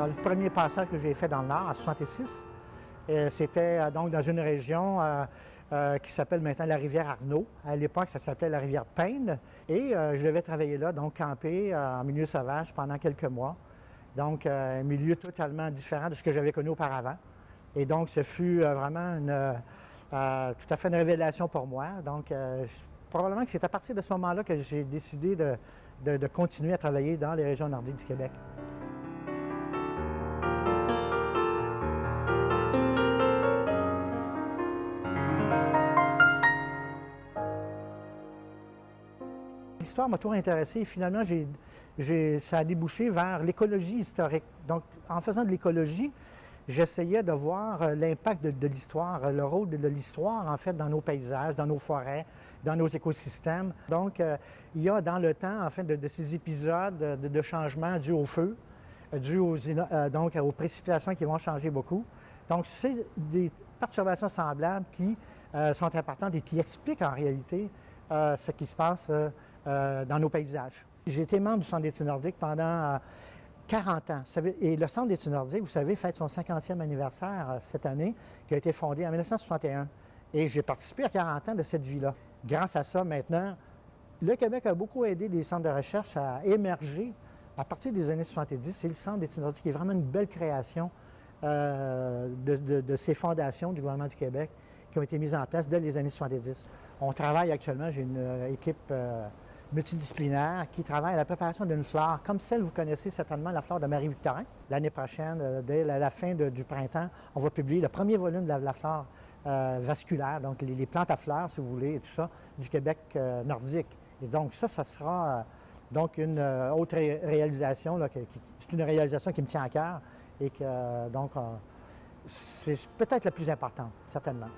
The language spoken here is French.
Le premier passage que j'ai fait dans le Nord, en 1966, c'était donc dans une région qui s'appelle maintenant la rivière Arnaud. À l'époque, ça s'appelait la rivière Payne. Et je devais travailler là, donc camper en milieu sauvage pendant quelques mois. Donc, un milieu totalement différent de ce que j'avais connu auparavant. Et donc, ce fut vraiment tout à fait une révélation pour moi. Donc, probablement que c'est à partir de ce moment-là que j'ai décidé de continuer à travailler dans les régions nordiques du Québec. L'histoire m'a toujours intéressé et finalement, ça a débouché vers l'écologie historique. Donc, en faisant de l'écologie, j'essayais de voir l'impact de l'histoire, le rôle de l'histoire, en fait, dans nos paysages, dans nos forêts, dans nos écosystèmes. Donc, il y a dans le temps, en fait, de ces épisodes de changements dus au feu, dus aux précipitations qui vont changer beaucoup. Donc, c'est des perturbations semblables qui sont importantes et qui expliquent en réalité ce qui se passe dans nos paysages. J'ai été membre du Centre d'études nordiques pendant 40 ans. Et le Centre d'études nordiques, vous savez, fête son 50e anniversaire cette année, qui a été fondé en 1961. Et j'ai participé à 40 ans de cette vie-là. Grâce à ça, maintenant, le Québec a beaucoup aidé des centres de recherche à émerger à partir des années 70. C'est le Centre d'études nordiques qui est vraiment une belle création de ces fondations du gouvernement du Québec qui ont été mises en place dès les années 70. On travaille actuellement, j'ai une équipe multidisciplinaire qui travaille à la préparation d'une flore, comme celle que vous connaissez certainement, la flore de Marie-Victorin. L'année prochaine, dès la fin du printemps, on va publier le premier volume de la flore vasculaire, donc les plantes à fleurs, si vous voulez, et tout ça, du Québec nordique. Et donc ça sera donc une autre réalisation, c'est une réalisation qui me tient à cœur et que donc c'est peut-être la plus importante, certainement.